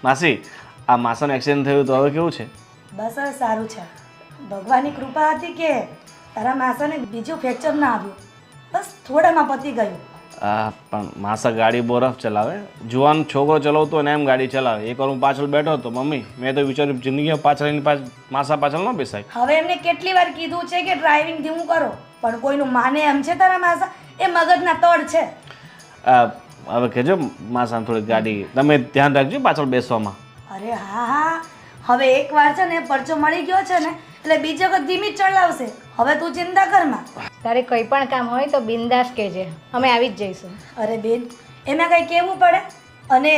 માસી આ માસાનું એક્સિડન્ટ થયું તો હવે કેવું છે? બસ હવે સારું છે. ભગવાનની કૃપા હતી કે તારા માસાને બીજું ફ્રેક્ચર ના આવ્યું. બસ થોડામાં પતી ગયું. પણ માસા ગાડી બહુ રફ ચલાવે. જુવાન છોકરો ચલાવતો ને એમ ગાડી ચલાવે. એકવાર હું પાછળ બેઠો હતો મમ્મી, મેં તો વિચાર્યું જિંદગીમાં પાછળ માસા પાછળ ન બેસાય. હવે એમને કેટલી વાર કીધું છે કે ડ્રાઇવિંગ ધીમું કરો, પણ કોઈનું માને એમ છે તારા માસા? એ મગજના તળ છે. હવે કહેજો માસાને થોડી ગાડી તમે ધ્યાન રાખજો પાછળ બેસવામાં. અરે હા, હવે એકવાર છે ને પરચો મળી ગયો છે ને એટલે બીજી વખત ધીમી જ ચલાવશે. હવે તું ચિંતા કરમાં. તારે કંઈ પણ કામ હોય તો બિંદાસ કહેજે, અમે આવી જ જઈશું. અરે બેન, એમાં કંઈ કહેવું પડે? અને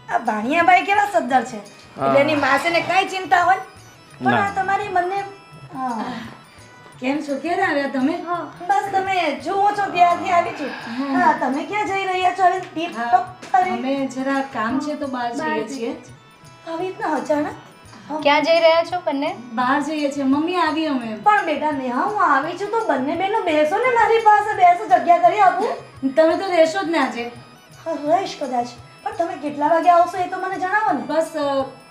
આ ભાણિયાભાઈ કેવા સદ્ધર છે એટલે એની માસીને કાંઈ ચિંતા હોય. પણ આ તમારી બંને કેમ છો? ક્યારે આવ્યા તમે? બસ તમે જુઓ છો ત્યાંથી આવી છું. હા, તમે ક્યાં જઈ રહ્યા છો? હવે ટીપ ટોપ અમે જરા કામ છે તો બહાર જઈએ છીએ. આવી રીતના અચાનક ક્યાં જઈ રહ્યા છો બંને? બહાર જઈએ છીએ. મમ્મી આવી અમે. પણ બેટા નેહા, હું આવી છું તો બંને બહેનો બેસો ને મારી પાસે. બેસો, જગ્યા કરી આપું. તમે તો રહેશો જ ને આજે? રહીશ કદાચ, પણ તમે કેટલા વાગે આવશો એ તો મને જણાવો ને. બસ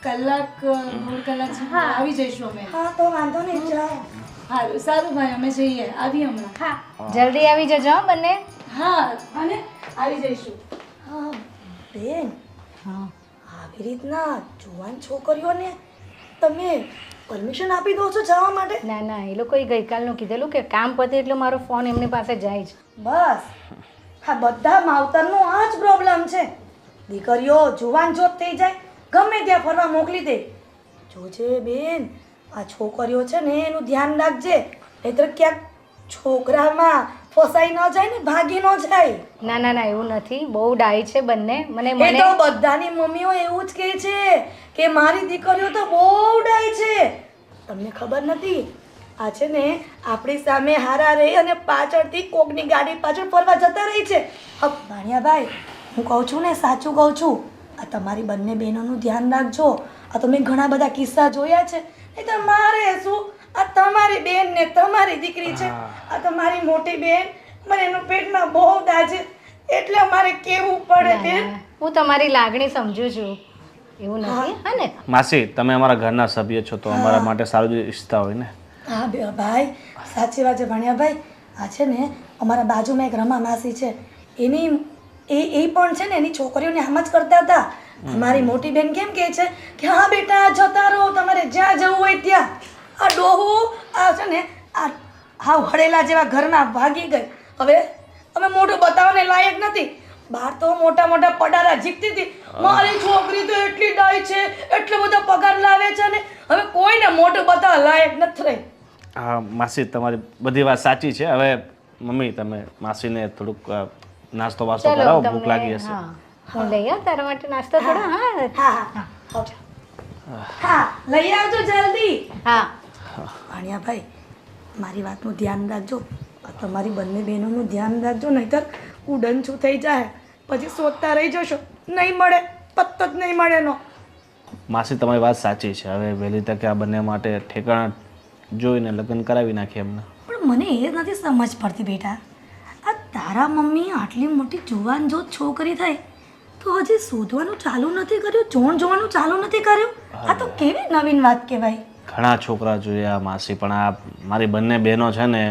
કલાક દોઢ કલાક જેવું આવી જઈશું અમે. હા તો વાંધો નહીં, જાઓ. સારું સારું ભાઈ, અમે જઈએ. આવી હમણાં. હા, જલ્દી આવી જજો હો બંને. હા, અને આવી જઈશું. હા બેન, હા, આવી રીતના જુવાન છોકરીઓને તમે પરમિશન આપી દો છો જવા માટે? ના ના, એ લોકોએ ગઈકાલનું કીધેલું કે કામ પતે એટલે મારો ફોન એમની પાસે જાય છે. બસ, હા બધા માવતરનો આ જ પ્રોબ્લેમ છે. દીકરીઓ જુવાન જોત થઈ જાય ગમે ત્યાં ફરવા મોકલી દે. જોજે બેન, આ છોકરીઓ છે ને એનું ધ્યાન રાખજે, નહીંતર ક્યાંક છોકરામાં ફસાઈ ન જાય ને ભાગી ન જાય. ના ના ના, એવું નથી. બહુ ડાઈ છે બંને. મને એ મને તો બધાની મમ્મીઓ એવું જ કહે છે કે મારી દીકરીઓ તો બહુ ડાઈ છે. તમને ખબર નથી? આ છે ને આપણી સામે હારા રહી અને પાછળથી કોકની ગાડી પાછળ ફરવા જતા રહી છે. હવે ભાણિયાભાઈ, હું કહું છું ને સાચું કહું છું. આ તમારી બંને બહેનોનું ધ્યાન રાખજો. આ તમે ઘણા બધા કિસ્સા જોયા છે. નહીં તો મારે શું, આ તમારી બેન ને તમારી દીકરી છે. આ તમારી મોટી બેન મને એનું પેટમાં બહુ દાજે એટલે અમારે કેવું પડે બેન. હું તમારી લાગણી સમજુ છું, એવું નથી. હા ને માસી તમે અમારા ઘરના સભ્ય છો તો અમારા માટે સારું જ ઈચ્છતા હોય ને. હા ભાઈ, સાચી વાત છે ભાણિયાભાઈ. આ છે ને અમારા બાજુમાં એક રમા માસી છે, એની એ પણ છે ને એની છોકરીઓને આમ જ કરતા હતા. અમારી મોટી બેન કેમ કહે છે કે હા બેટા જતા રહો, તમારે જ્યાં જવું હોય ત્યાં. આ ડોહું આ છે ને આ હાવ હળેલા જેવા ઘરમાં ભાગી ગઈ. હવે અમે મોઢું બતાવવાને લાયક નથી. બહાર તો મોટા મોટા પડારા જીકતી હતી. મારી છોકરી તો એટલી ડાય છે, એટલો બધો પગાર લાવે છે ને હવે કોઈને મોઢું બતાવવા લાયક નથી રહી. હા માસી તમારી બધી વાત સાચી છે. હવે મમ્મી તમે માસીને થોડુંક નાસ્તો વાસ્તો ચલો કરાવો, તમને. ભૂખ લાગી હશે. હા, હું લઈ આવું તારા માટે નાસ્તો થોડો. હા હા હા હા, લઈ આવજો જલ્દી. હા, ભાણિયાભાઈ, મારી વાતનું ધ્યાન રાખજો. તમારી બંને બહેનોનું ધ્યાન રાખજો, નહીંતર ઉડનછું થઈ જાય પછી શોધતા રહી જશો. નહીં મળે, પત્તો જ નહીં મળે એનો. માસી તમારી વાત સાચી છે. હવે વહેલી તકે આ બંને માટે ઠેકાણા જોઈને લગ્ન કરાવી નાખીએ એમને. પણ મને એ નથી સમજ પડતી બેટા, આ તારા મમ્મી આટલી મોટી જુવાન જો છોકરી થઈ તો હજી શોધવાનું ચાલુ નથી કર્યું, જોવાનું ચાલુ નથી કર્યું. આ તો કેવી નવીન વાત કહેવાય. ઘણા છોકરા જોયા માસી, પણ આ મારી બંને બહેનો છે ને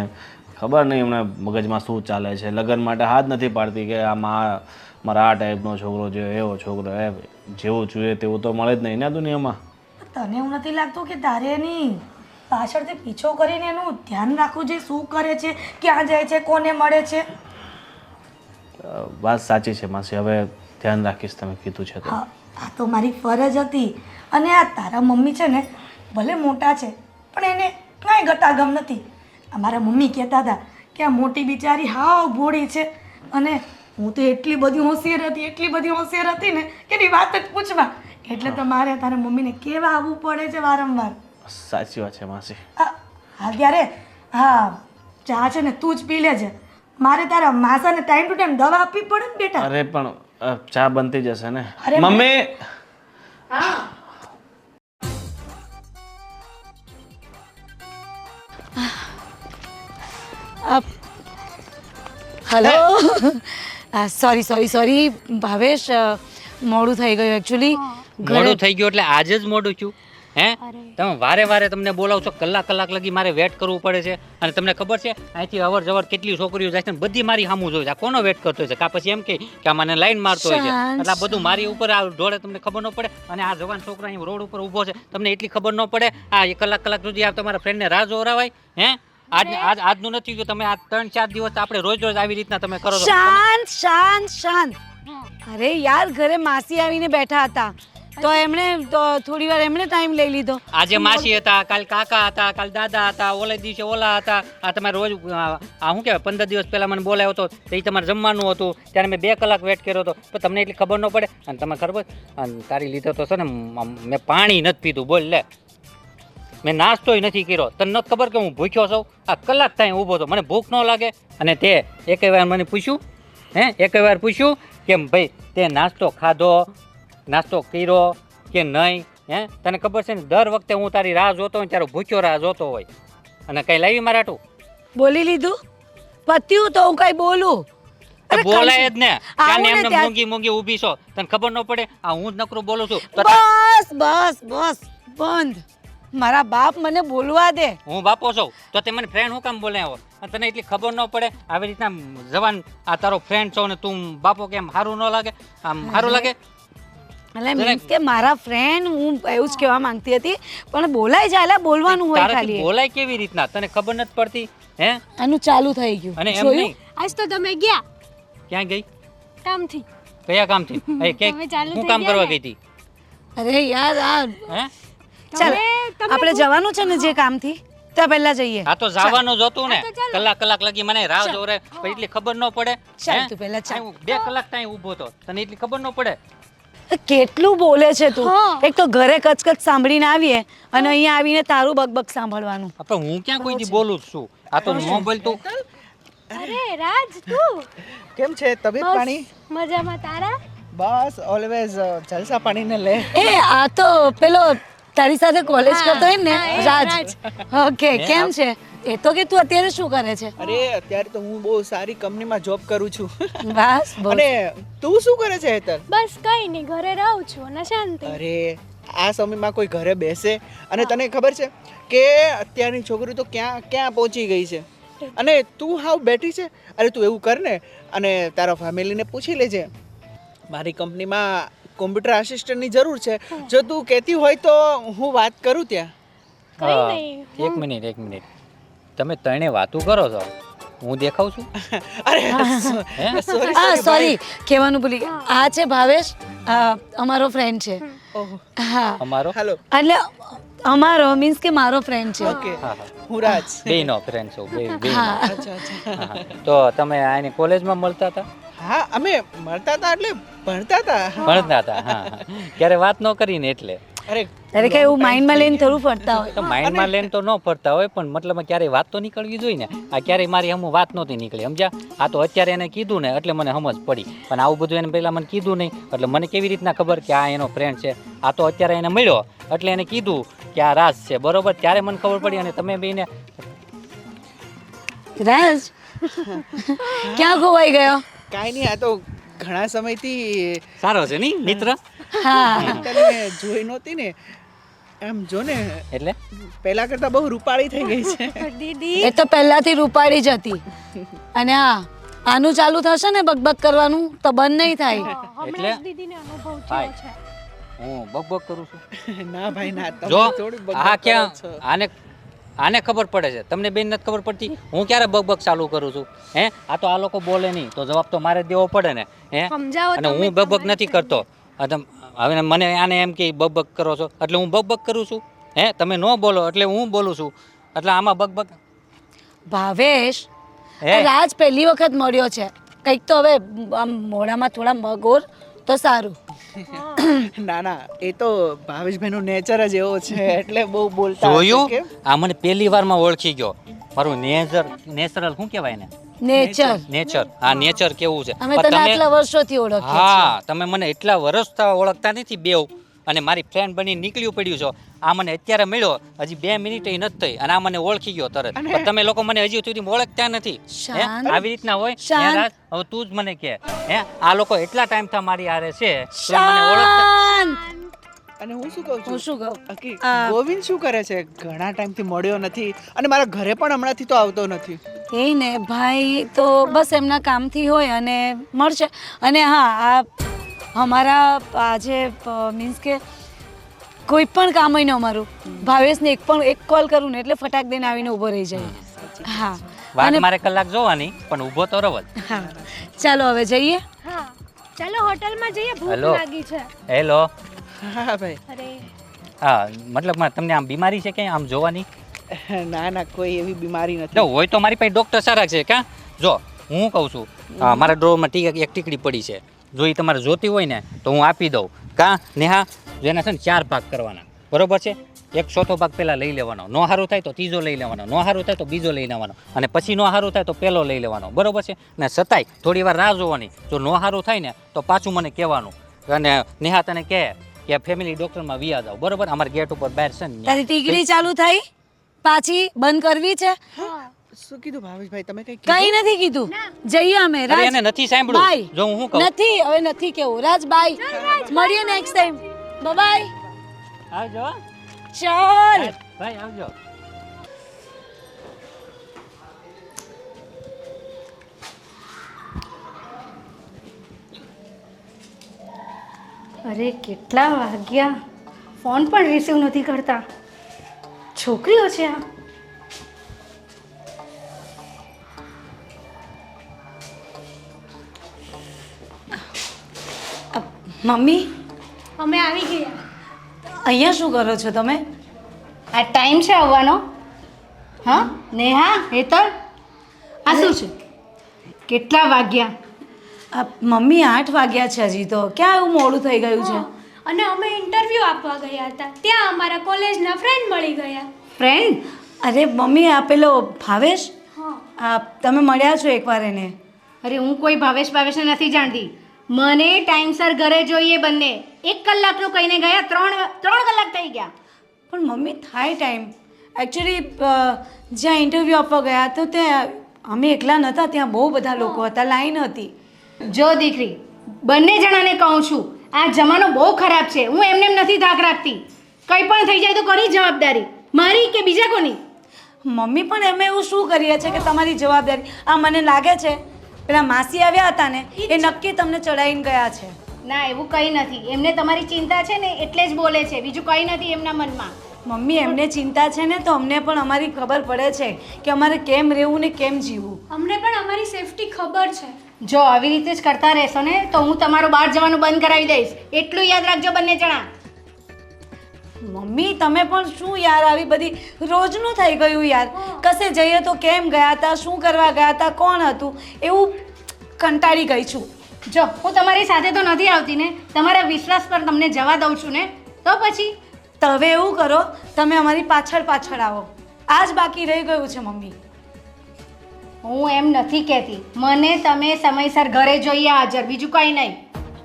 ખબર નહીં એમને મગજમાં શું ચાલે છે. લગ્ન માટે હાથ નથી પાડતી કે આ મારા આ ટાઈપનો છોકરો જોઈએ, એવો છોકરો, જેવું જોઈએ તેવું તો મળે જ નહીં ને દુનિયામાં. તને એવું નથી લાગતું કે તારે એની પાછળથી પીછો કરીને એનું ધ્યાન રાખવું છે, શું કરે છે, ક્યાં જાય છે, કોને મળે છે? વાત સાચી છે માસી, હવે ધ્યાન રાખીશ તમે કીધું છે તો. હા, આ તો મારી ફરજ હતી. અને આ તારા મમ્મી છે ને ભલે મોટા છે પણ એને કાંઈ ગતાગમ નથી. અમારા મમ્મી કહેતા હતા કે આ મોટી બિચારી હાવ ભોળી છે. અને હું તો એટલી બધી હોશિયાર હતી ને કે એની વાત જ પૂછવા. એટલે તો મારે તારા મમ્મીને કેવા આવવું પડે છે વારંવાર. સાચી વાત છે માસી. હા ત્યારે હા, ચા છે ને તું જ પી લેજે. મારે તારા માસાને ટાઈમ ટુ ટાઈમ દવા આપવી પડે ને બેટા. અરે પણ ચા બનતી જશે ને અરે મમ્મી. હા, હેલો. સોરી ભાવેશ, મોડું થઈ ગયું એકચ્યુઅલી. મોડું થઈ ગયું એટલે આજે જ મોડું થયું હે તમે વારે વારે તમને બોલાવો છો કલાક લગી મારે વેટ કરવું પડે છે અને તમને ખબર છે અહીંથી અવર જવર કેટલી છોકરીઓ જાય છે ને બધી મારી સામું જોઈ છે આ કોનો વેટ કરતો છે કા પછી એમ કે આ મને લાઈન મારતો હોય છે એટલે આ બધું મારી ઉપર આ ઢોળે તમને ખબર ન પડે અને આ જવાન છોકરા અહીં રોડ ઉપર ઊભો છે તમને એટલી ખબર ન પડે આ કલાક સુધી આ તમારા ફ્રેન્ડને રાહ જોરાવાય હે આજનું નથી ગયું તમે આ 3-4 દિવસ આપણે રોજ આવી રીતના તમે કરો છો શાંત અરે યાર ઘરે માસી આવીને બેઠા હતા તો એમણે થોડી વાર એમણે ટાઈમ લઈ લીધો આજે માસી હતા કાલ કાકા હતા કાલ દાદા હતા ઓલે દિવસે ઓલા હતા આ તમારે રોજ આ શું કહેવાય 15 દિવસ પહેલા મને બોલાવ્યો હતો તો એ તમારે જમવાનું હતું ત્યારે મેં 2 કલાક વેટ કર્યો હતો તો તમને એટલી ખબર ન પડે અને તમે ખબર અને તારી લીધો તો છે ને મેં પાણી નથી પીધું બોલ લે મેં નાસ્તોય નથી કર્યો તને નથી ખબર કે હું ભૂખ્યો છું આ કલાક થાય ઊભો હતો મને ભૂખ ન લાગે અને તે એકેય વાર મને પૂછ્યું એકેય વાર પૂછ્યું કે ભાઈ તે નાસ્તો ખાધો નાસ્તો કર્યો કે નહીં તને ખબર છે ને દર વખતે હું તારી રાહ જોતો હોય ત્યારે ભૂખ્યો રાહ જોતો હોય અને કઈ લાવી મારાટું બોલી લીધું પત્યું તો હું કઈ બોલું બોલાય જ ને ત્યાં એમને મૂંગી ઊભી છો તને ખબર ન પડે આ હું જ નકરું બોલું છું બસ બંધ મારા બાપ મને બોલવા દે હું બાપો છું તો તે મને ફ્રેન્ડ હું કામ બોલાવ્યો અને તને એટલી ખબર ન પડે આવી રીતના જવાન આ તારો ફ્રેન્ડ છો ને તું બાપો કેમ સારું ન લાગે આમ સારું લાગે એટલે મીન્સ કે મારા ફ્રેન્ડ હું એવું જ કહેવા માંગતી હતી પણ બોલાય જાય એટલે બોલવાનું હોય ખાલી બોલાય કેવી રીતના તને ખબર નથી પડતી હે આનું ચાલુ થઈ ગયું અને એમ નહીં આજ તો તમે ગયા ક્યાં ગઈ કામથી કયા કામથી હું કામ કરવા ગઈ હતી અરે યાર આ હે ચાલ આપણે જવાનું છે ને જે કામથી ત્યાં પહેલા જઈએ આ તો જવાનું જ હતું ને કલાક લગી મને રાહ જોરે પણ એટલી ખબર ન પડે ચાલ તું પહેલા ચાલ 2 કલાક ત્યાં ઊભો હતો તને એટલી ખબર ન પડે કેટલું બોલે છે તું એક તો ઘરે કચકચ સાંભળીને આવીએ અને અહીંયા આવીને તારું બકબક સાંભળવાનું પણ હું ક્યાં કોઈથી બોલું છું આ તો ન બોલતો અરે રાજ તું કેમ છે તબિયત પાણી મજામાં તારા બસ ઓલવેઝ જલસા પાણીને લે એ આ તો પેલો તારી સાથે કોલેજ કરતો હોય ને રાજ ઓકે કેમ છે એ તો કે તું અત્યારે શું કરે છે અરે અત્યારે તો હું બહુ સારી કંપનીમાં જોબ કરું છું બસ અને તું શું કરે છે હેતર બસ કઈ નહીં ઘરે રહું છું અને શાંતિ અરે આ સમયમાં કોઈ ઘરે બેસે અને તને ખબર છે કે અત્યારની છોકરી તો ક્યાં પહોંચી ગઈ છે અને તું હાવ બેઠી છે અરે તું એવું કર ને અને તારા ફેમિલીને પૂછી લેજે મારી કંપનીમાં કોમ્પ્યુટર આસિસ્ટન્ટની જરૂર છે જો તું કહેતી હોય તો હું વાત કરું ત્યાં એક મિનિટ તમે ત્રણે વાતું કરો છો હું દેખાઉં છું અરે સોરી કહેવાનું ભૂલી ગઈ. આ છે ભાવેશ અમારો ફ્રેન્ડ છે હા અમારો હેલો એટલે અમારો મીન્સ કે મારો ફ્રેન્ડ છે ઓકે હું રાજ બેનો ફ્રેન્ડ છો બે હા અચ્છા અચ્છા તો તમે આની કોલેજમાં મળતા હતા હા અમે મળતા હતા એટલે ભણતા હતા ભણતા હતા હા ક્યારે વાત ન કરીને એટલે અરે ત્યારે કઈ એવું માઇન્ડમાં લઈને થોડું ફરતા હોય તો માઇન્ડમાં લઈને તો ન ફરતા હોય પણ મતલબ ક્યારેય વાત તો નીકળવી જોઈએ ને આ ક્યારેય મારી હમું વાત નહોતી નીકળી સમજ્યા આ તો અત્યારે એને કીધું ને એટલે મને સમજ પડી પણ આવું બધું એને પહેલાં મને કીધું નહીં એટલે મને કેવી રીતના ખબર કે આ એનો ફ્રેન્ડ છે આ તો અત્યારે એને મળ્યો એટલે એને કીધું કે આ રાજ છે બરોબર ત્યારે મને ખબર પડી અને તમે બેને રાજ ક્યાં ખોવાઈ ગયો કાંઈ નહીં આ તો ઘણા સમયથી સારો છે નહીં મિત્ર હા તને જોઈ નહોતી ને એમ જો ને એટલે પહેલા કરતા બહુ રૂપાળી થઈ ગઈ છે દીદી એ તો પહેલાથી રૂપાળી જ હતી અને હા આનું ચાલુ થશે ને બકબક કરવાનું તો બંધ નહીં થાય એટલે દીદીને અનુભવ ભાઈ થયો છે હું બકબક કરું છું ના ભાઈ ના તમે જો થોડી આ બકબક કરો ક્યાં છો. આને ખબર પડે છે તમને બેન નથી ખબર પડતી હું ક્યારે બકબક ચાલુ કરું છું હે આ તો આ લોકો બોલે નહીં તો જવાબ તો મારે દેવો પડે ને હે સમજાવો અને હું બકબક નથી કરતો હવે મને આને એમ કે બકબક કરો છો એટલે હું બકબક કરું છું હે તમે ન બોલો એટલે હું બોલું છું એટલે આમાં બકબક ભાવેશ હે રાજ પહેલી વખત મળ્યો છે કંઈક તો હવે આમ મોઢામાં થોડા મગોર તો સારું ના ના એ તો ભાવેશભાઈનો નેચર જ એવો છે એટલે બહુ બોલતા હશે જોયું કેમ? આ મને પહેલી વારમાં ઓળખી ગયો મારું નેચરલ શું કહેવાય ને નેચર નેચર આ નેચર કેવું છે અમે પણ તને તમે આટલા વર્ષોથી ઓળખીએ હા તમે મને એટલા વર્ષ ઓળખતા નથી બેવ અને મારી ફ્રેન્ડ બની નીકળ્યું પડ્યું છો આ મને અત્યારે મળ્યો હજી 2 મિનિટ નથી થઈ અને આ મને ઓળખી ગયો તરત પણ તમે લોકો મને હજી સુધી ઓળખતા નથી હે? શાંત. આવી રીતના હોય શાંત. હે રાજ? હવે તું જ મને કે હે આ લોકો એટલા ટાઈમ થી મારી હારે છે તો મને ઓળખતા શાંત અને હું શું કહું છું હું શું કહું બાકી આ- ગોવિંદ શું કરે છે? ઘણા ટાઈમથી મળ્યો નથી અને મારા ઘરે પણ હમણાંથી તો આવતો નથી. એ ને ભાઈ તો બસ એમના કામથી હોય અને મળશે. અને હા આ અમારા આજે મીન્સ કે કોઈ પણ કામ હોય ને અમારું ભાવેશને એક કોલ કરું ને એટલે ફટાક દઈને આવીને ઊભો રહી જાય. હા વાત મારે કલાક જોવાની પણ ઊભો તો રહો જ. હા ચાલો હવે જઈએ. હા ચાલો હોટલમાં જઈએ ભૂખ હેલો. લાગી છે હેલો. હા ભાઈ. અરે હા મતલબ તમને આમ બીમારી છે કે આમ જોવાની? ના ના કોઈ એવી બીમારી જો નથી. હોય તો મારી પાસે ડૉક્ટર સારા છે કાં? જો હું કહું છું મારા ડ્રોરમાં એક ટીકડી પડી છે, જો એ તમારે જોતી હોય ને તો હું આપી દઉં. કાં નેહા? જેના છે ને 4 ભાગ કરવાના, બરોબર છે? એક ચોથો ભાગ પહેલાં લઈ લેવાનો, નો સારું થાય તો ત્રીજો લઈ લેવાનો, નો સારું થાય તો બીજો લઈ લેવાનો, અને પછી નો સારું થાય તો પહેલો લઈ લેવાનો, બરોબર છે? ને છતાંય થોડી વાર રાહ જોવાની, જો નો સારું થાય ને તો પાછું મને કહેવાનું. અને નેહા તને કહે કે ફેમિલી ડૉક્ટરમાં વિયા જાવ, બરોબર? અમારા ગેટ ઉપર બહાર છે ને તારી ટીકડી ચાલુ થઈ પાછી બંધ કરવી છે? શું કીધું ભાવેશભાઈ? તમે કઈ કઈ નથી કીધું. જઈએ અમે અરે એને નથી સાંભળ્યું. બાય. જો હું શું કહું? નથી હવે નથી કેવું. રાજ બાય. મળીએ નેક્સ્ટ ટાઈમ. બાય. આવજો હો. ચાલ. ભાઈ આવજો. અરે કેટલા વાગ્યા, ફોન પણ રિસીવ નથી કરતા. છોકરીઓ છે આ. મમ્મી અમે આવી ગયા. અહીંયા શું કરો છો તમે? આ ટાઈમ છે આવવાનો? હા નેહા, હેતલ, આ શું છે? કેટલા વાગ્યા? મમ્મી 8 વાગ્યા છે હજી તો. ક્યાં એવું મોડું થઈ ગયું છે? અને અમે ઇન્ટરવ્યૂ આપવા ગયા હતા, ત્યાં અમારા કોલેજના ફ્રેન્ડ મળી ગયા. ફ્રેન્ડ? અરે મમ્મી આ પેલો ભાવેશ, હા તમે મળ્યા છો એકવાર એને? અરે હું કોઈ ભાવેશ નથી જાણતી. મને ટાઈમસર ઘરે જોઈએ બંને. 1 કલાકનું કહીને ગયા, 3 કલાક થઈ ગયા. પણ મમ્મી થાય ટાઈમ. એકચ્યુઅલી જ્યાં ઇન્ટરવ્યૂ આપવા ગયા તો ત્યાં અમે એકલા નહોતા, ત્યાં બહુ બધા લોકો હતા, લાઈન હતી. જો દીકરી, બંને જણાને કહું છું, આ જમાનો બહુ ખરાબ છે. હું એમને એમ નથી ધાક રાખતી. કંઈ પણ થઈ જાય તો કોની જવાબદારી, મારી કે બીજા કોની? મમ્મી પણ અમે એવું શું કરીએ છીએ કે તમારી જવાબદારી? આ મને લાગે છે પેલા માસી આવ્યા હતા ને એ નક્કી તમને ચડાવીને ગયા છે. ના એવું કંઈ નથી. એમને તમારી ચિંતા છે ને એટલે જ બોલે છે, બીજું કંઈ નથી એમના મનમાં. મમ્મી એમને ચિંતા છે ને તો અમને પણ અમારી ખબર પડે છે કે અમારે કેમ રહેવું ને કેમ જીવવું. અમને પણ અમારી સેફટી ખબર છે. જો આવી રીતે જ કરતા રહેશો ને તો હું તમારું બહાર જવાનું બંધ કરાવી દઈશ. એટલું યાદ રાખજો બંને જણા. મમ્મી તમે પણ શું યાર, આવી બધી રોજનું થઈ ગયું યાર. કશે જઈએ તો કેમ ગયા હતા, શું કરવા ગયા હતા, કોણ હતું, એવું કંટાળી ગઈ છું. જો હું તમારી સાથે તો નથી આવતી ને, તમારા વિશ્વાસ પર તમને જવા દઉં છું ને, તો પછી તો હવે એવું કરો, તમે અમારી પાછળ પાછળ આવો. આ જ બાકી રહી ગયું છે મમ્મી. હું એમ નથી કહેતી. મને તમે સમયસર ઘરે જોઈએ હાજર, બીજું કંઈ નહીં.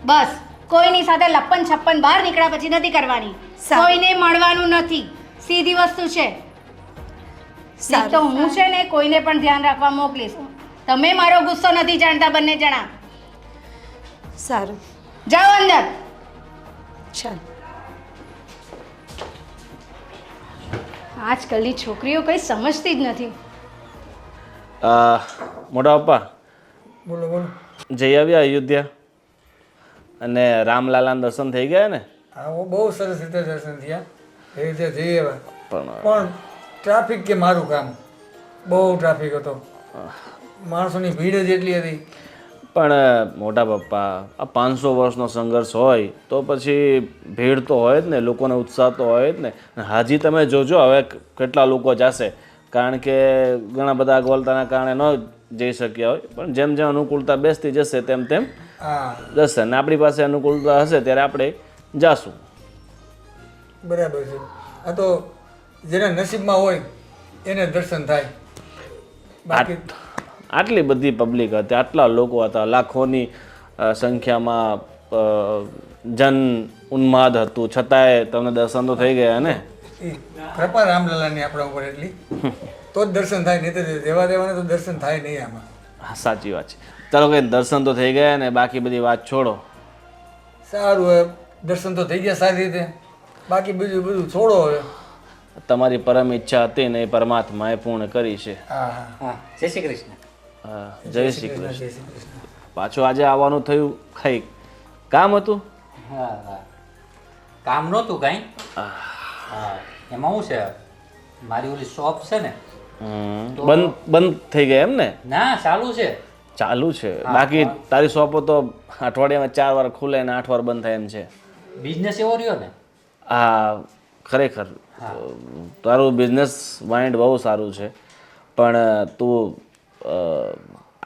બસ કોઈની સાથે લપ્પન છપ્પન બહાર નીકળ્યા પછી નથી કરવાની. સારું. કોઈને મળવાનું નથી, સીધી વસ્તુ છે. નહીં તો હું છે ને કોઈને પણ ધ્યાન રાખવા મોકલીશ. તમે મારો ગુસ્સો નથી જાણતા બંને જણા. સારું જાઓ અંદર. ચાલ. આજકાલની છોકરીઓ કંઈ સમજતી જ નથી. મોટા પપ્પા બોલો બોલો. જઈ આવ્યા અયોધ્યા અને રામલાલાના દર્શન થઈ ગયા ને? હા બહુ સરસ રીતે દર્શન થયા, એ રીતે જઈએ હવે. પણ પણ ટ્રાફિક કે મારું કામ, બહુ ટ્રાફિક હતો, માણસોની ભીડ જ એટલી હતી. પણ મોટા પપ્પા આ 500 વર્ષનો સંઘર્ષ હોય તો પછી ભીડ તો હોય જ ને, લોકોને ઉત્સાહ તો હોય જ ને. હાજી તમે જોજો હવે કેટલા લોકો જશે, કારણ કે ઘણા બધા અગવડતાના કારણે ન જઈ શક્યા હોય, પણ જેમ જેમ અનુકૂળતા બેસતી જશે તેમ તેમ હા જશે ને આપણી પાસે અનુકૂળતા હશે ત્યારે આપણે જાશું. બરાબર છે. આ તો જેના નસીબમાં હોય એને દર્શન થાય. બાકી આટલી બધી પબ્લિક હતી, આટલા લોકો હતા, લાખોની સંખ્યામાં જન ઉન્માદ હતું, છતાંય તમને દર્શન તો થઈ ગયા ને? એ કૃપા રામલાલાની આપણા ઉપર એટલી તો જ દર્શન થાય, નહીં તો દેવા દેવાને તો દર્શન થાય નહીં આમાં. હા સાચી વાત છે. ચાલો કંઈ દર્શન તો થઈ ગયા ને, બાકી બધી વાત છોડો. સારું હવે દર્શન તો થઈ ગયા સારી રીતે, બાકી બીજું બધું છોડો હવે. તમારી પરમ ઈચ્છા હતી ને એ પરમાત્માએ પૂર્ણ કરી છે. હા હા હા જય શ્રી કૃષ્ણ. હા, જય શ્રી કૃષ્ણ. જય શ્રી કૃષ્ણ. પાછું આજે આવવાનું થયું, કઈ કામ હતું? હા હા કામ નહોતું કાંઈ. હા એમાં શું છે મારી ઓલી શોપ છે ને બંધ થઈ ગયા એમ ને? ના ચાલુ છે. ચાલુ છે? બાકી તારી શોપો તો અઠવાડિયામાં 4 વાર ખુલે ને 8 વાર બંધ થાય એમ છે. બિઝનેસ એવો રહ્યો ને. હા ખરેખર તારું બિઝનેસ માઇન્ડ બહુ સારું છે, પણ તું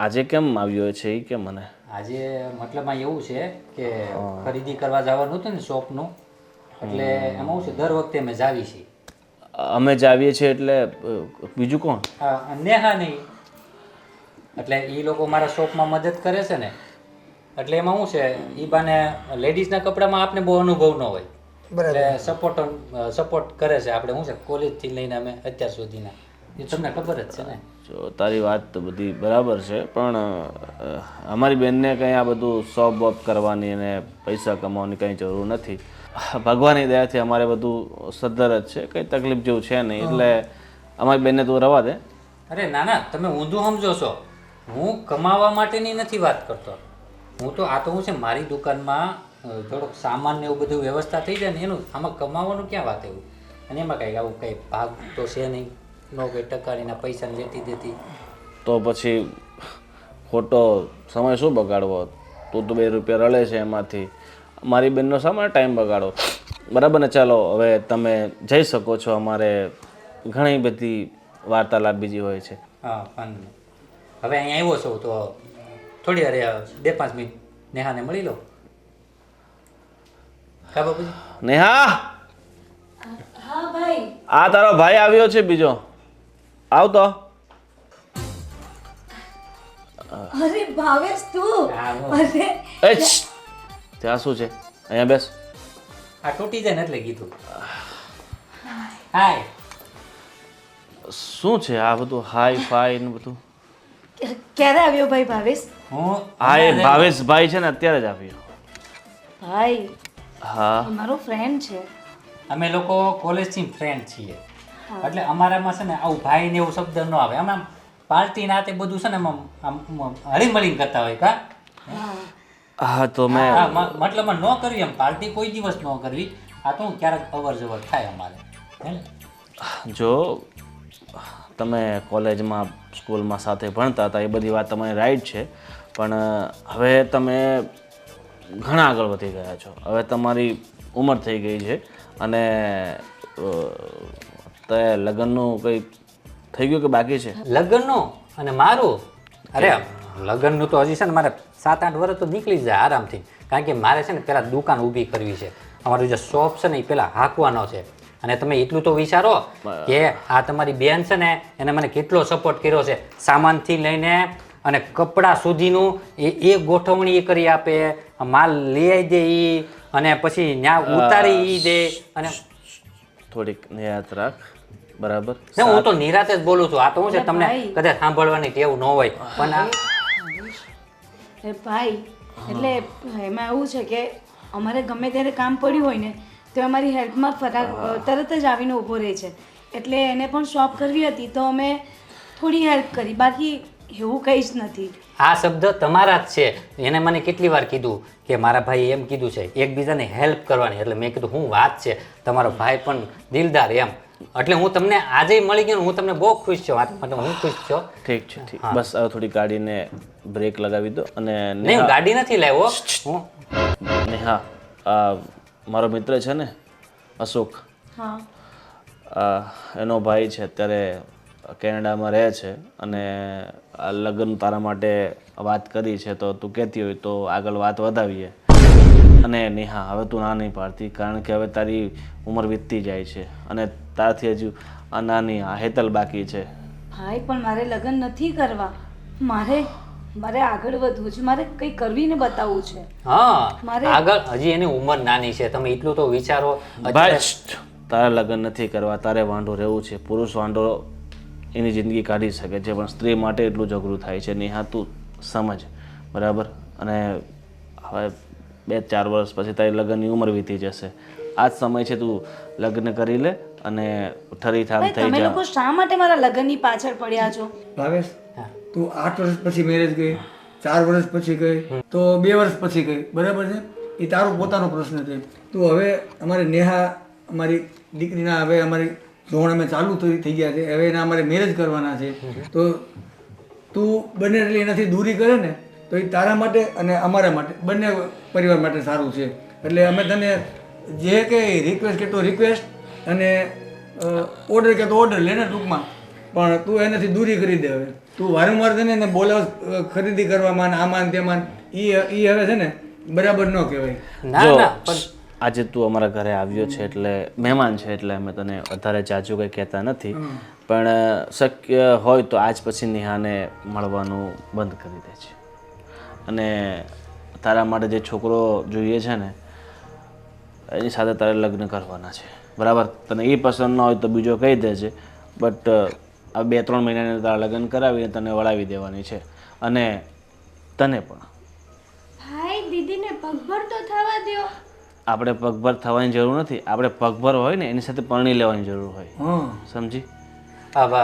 આજે કેમ આવ્યો છે એ કે મને? આજે મતલબમાં એવું છે કે ખરીદી કરવા જવાનું હતું ને શોપનું, એટલે એમાં શું છે દર વખતે અમે જાવી છીએ. અમે જ આવીએ છીએ એટલે બીજું કોણ? નેહા નહીં, એટલે એ લોકો મારા શોપમાં મદદ કરે છે ને, એટલે એમાં શું છે એ બાને લેડીઝના કપડામાં આપણે બહુ અનુભવ ન હોય, એટલે સપોર્ટ કરે છે. આપણે શું છે કોલેજથી લઈને અમે અત્યાર સુધીના, એ તમને ખબર જ છે ને. જો તારી વાત તો બધી બરાબર છે, પણ અમારી બેનને કંઈ આ બધું શોપ વોપ કરવાની અને પૈસા કમાવાની કંઈ જરૂર નથી. ભગવાનની દયાથી અમારે બધું સદ્ધર જ છે, કંઈ તકલીફ જેવું છે નહીં, એટલે અમારી બેનને તું રવા દે. અરે ના ના, તમે ઊંધું સમજો છો. હું કમાવા માટેની નથી વાત કરતો. હું તો આ તો હું છે મારી દુકાનમાં થોડોક સામાન ને એવું બધું વ્યવસ્થા થઈ જાય ને એનું, આમાં કમાવાનું ક્યાં વાત એવું, અને એમાં કંઈક આવું કંઈ ભાગ તો છે નહીં, નો કંઈ ટકારીના પૈસા લેતી દેતી. તો પછી ખોટો સમય શું બગાડવો? તું તો 2 રૂપિયા રળે છે એમાંથી, મારી બેનનો સામાન્ય ટાઈમ બગાડો. બરાબર ને? ચાલો હવે તમે જઈ શકો છો, અમારે ઘણી બધી વાર્તાલાપ બીજી હોય છે. હા પણ હવે અહીંયા આવ્યો છો તો થોડી વાર 2-5 મિનિટ નેહાને મળી લો. હા બાપુજી. નેહા, હા ભાઈ. આ તારો ભાઈ આવ્યો છે બીજો, આવતો. અરે ભાવેશ તું? હા, હું. અરે ત્યાં શું છે? અહીંયા બેસ. આ તૂટી જાય ને એટલે કીધું. હાય. શું છે આ બધું હાઈ ફાઈ ને બધું? ક્યારે આવ્યો ભાઈ ભાવેશ? હું હા, એ ભાવેશભાઈ છે ને અત્યારે જ આવ્યો. ભાઈ હા, મારો ફ્રેન્ડ છે. અમે લોકો કોલેજથી ફ્રેન્ડ છીએ, એટલે અમારામાં છે ને આવું ભાઈ ને એવું શબ્દ ન આવે. આમ પાર્ટી ના તે બધું છે ને આમ હળીમળીને કરતા હોય કા. હા તો મેં મતલબ ન કરવી એમ પાર્ટી કોઈ દિવસ ન કરવી. આ તો ક્યારેક અવર જવર થાય અમારે, હે ને? જો તમે કોલેજમાં સ્કૂલમાં સાથે ભણતા હતા એ બધી વાત તમારી રાઈટ છે, પણ હવે તમે ઘણા આગળ વધી ગયા છો. હવે તમારી ઉંમર થઈ ગઈ છે અને તે લગ્નનું કંઈ થઈ ગયું કે બાકી છે? લગ્નનું અને મારું? અરે લગ્નનું તો હજી છે ને મારે 7-8 વર્ષ તો નીકળી જાય આરામથી, કારણ કે મારે છે ને પહેલાં દુકાન ઊભી કરવી છે. અમારું જે શોપ છે ને એ પહેલાં હાંકવાનો છે. અને તમે એટલું તો વિચારો કે આ તમારી બેન છે ને એને મને કેટલો સપોર્ટ કર્યો છે, સામાનથી લઈને અને કપડાં સુધીનું એ ગોઠવણી એ કરી આપે, માલ લઈ આવી દે એ, અને પછી ત્યાં ઉતારી એ દે. અને થોડીક નિરાત રાખ, બરાબર? હું તો નિરાતે જ બોલું છું. આ તો હું છે તમને કદાચ સાંભળવાની ટેવ ન હોય, પણ આ એ ભાઈ એટલે એમાં એવું છે કે અમારે ગમે ત્યારે કામ પડ્યું હોય ને તો અમારી હેલ્પમાં તરત જ આવીને ઊભો રહે છે. એટલે એને પણ શોપ કરવી હતી તો અમે થોડી હેલ્પ કરી, બાકી એવું કંઈ જ નથી. આ શબ્દ તમારા જ છે. એને મને કેટલી વાર કીધું કે મારા ભાઈ એમ કીધું છે એકબીજાને હેલ્પ કરવાની, એટલે મેં કીધું હું વાત છે, તમારો ભાઈ પણ દિલદાર એમ, એટલે હું તમને આજે મળી ગયો, હું તમને બહુ ખુશ છું. મતલબ હું ખુશ છું. ઠીક છે, ઠીક. બસ હવે થોડી ગાડીને બ્રેક લગાવી દો. અને નહીં, હું ગાડી નથી લાવ્યો. હું નેહા, મારો મિત્ર છે ને અશોક, એનો ભાઈ છે, અત્યારે કેનેડામાં રહે છે અને આ લગ્ન તારા માટે વાત કરી છે, તો તું કહેતી હોય તો આગળ વાત વધાવીએ. અને નેહા, હવે તું ના નહીં પાડતી, કારણ કે હવે તારી ઉંમર વીતતી જાય છે અને તારથી હજુ આ નાની આ હેતલ બાકી છે. ભાઈ પણ મારે લગ્ન નથી કરવા, મારે આગળ વધવું છે, મારે કંઈ કરવીને બતાવવું છે. હા, આગળ હજી એની ઉંમર નાની છે, તમે એટલું તો વિચારો. ભાઈ, તારે લગ્ન નથી કરવા, તારે વાંઢો રહેવું છે. પુરુષ વાંઢો એની જિંદગી કાઢી શકે છે, પણ સ્ત્રી માટે એટલું જઘરું થાય છે. નેહા, તું સમજ, બરાબર? અને હવે 2-4 વર્ષ પછી તારી લગ્નની ઉંમર વીતી જશે. આ જ સમય છે, તું લગ્ન કરી લે અને ઠરીઠામ ભાઈ થઈ તમે જા. લોકો શા માટે મારા લગ્નની પાછળ પડ્યા છો? ભાવેશ તું 8 વર્ષ પછી મેરેજ ગઈ, 4 વર્ષ પછી ગઈ, તો 2 વર્ષ પછી ગઈ, બરાબર છે? એ તારો પોતાનો પ્રશ્ન છે. તું હવે અમારી નેહા, અમારી દીકરીના હવે અમારી ધોરણ અમે ચાલુ થઈ ગયા છે, હવે એના અમારે મેરેજ કરવાના છે. તો તું બંને એટલે એનાથી દૂરી કરે ને તો એ તારા માટે અને અમારા માટે બંને પરિવાર માટે સારું છે. એટલે અમે તને જે કે રિક્વેસ્ટ કે તો રિક્વેસ્ટ અને ઓર્ડર કે તો ઓર્ડર લેને ટૂંકમાં, પણ તું એનાથી દૂરી કરી દે. હવે તું વારંવાર છે ને એને બોલાવ ખરીદી કરવામાં ને આમાં ને તેમાં, એ હવે છે ને બરાબર ન કહેવાય. ના જો ના પણ આજે તું અમારા ઘરે આવ્યો છે એટલે મહેમાન છે એટલે અમે તને વધારે જાજુ કંઈ કહેતા નથી, પણ શક્ય હોય તો આજ પછી નેહાને મળવાનું બંધ કરી દે છે. અને તારા માટે જે છોકરો જોઈએ છે ને એની સાથે તારે લગ્ન કરવાના છે, બરાબર? તને એ પસંદ ન હોય તો બીજો કહી દેજે, બટ આ 2-3 મહિનાને તારા લગ્ન કરાવીને તને વળાવી દેવાની છે. અને તને પણ ભાઈ દીદીને પગભર તો થવા દ્યો. આપણે પગભર થવાની જરૂર નથી, આપણે પગભર હોય ને એની સાથે પરણી લેવાની જરૂર હોય, સમજી? હવે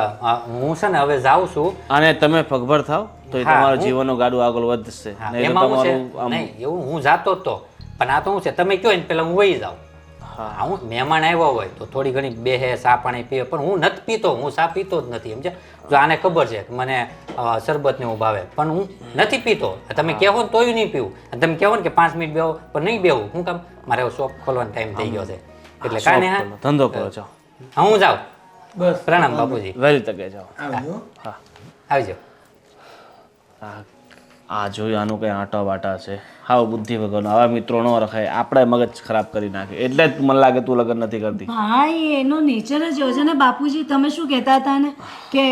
હું છે ને હવે જાઉં છું. અને તમે પગભર થાવ તો એ તમારું જીવનનું ગાડું આગળ વધશે. હા, નહીં તો એમાં હું છે તમારું આમ નહીં એવું હું જાતો જ તો, પણ આ તો હું છે તમે કહો ને પેલા હું વહી જાઉં. હા, હું મહેમાન આવ્યા હોય તો થોડી ઘણી બેહે, ચા પાણી પીવે, પણ હું નથી પીતો, હું ચા પીતો જ નથી, સમજ્યા? જો આને ખબર છે કે મને શરબત ને એવું ભાવે, પણ હું નથી પીતો. તમે કહેવો ને તોય નહીં પીવું, તમે કહેવો ને કે 5 મિનિટ બેહો, પણ નહીં બેહું. હું કામ? મારે શોપ ખોલવાનો ટાઈમ થઈ ગયો છે એટલે કાંઈ નહીં. હા, ધંધો કરો છો. હા હું જાઉં. બસ પ્રણામ બાપુજી. વહેલી તકે જાઓ. આવજો. હા, આવજો. આ જોયું આનું કંઈ આંટા વાટા છે, હાવ બુદ્ધિ વગરનો. આવા મિત્રો ન રખાય, આપણે મગજ ખરાબ કરી નાખે. એટલે જ મને લાગે તું લગ્ન નથી કરતી. ભાઈ એનો નેચર જ એવો છે ને. બાપુજી તમે શું કહેતા હતા ને કે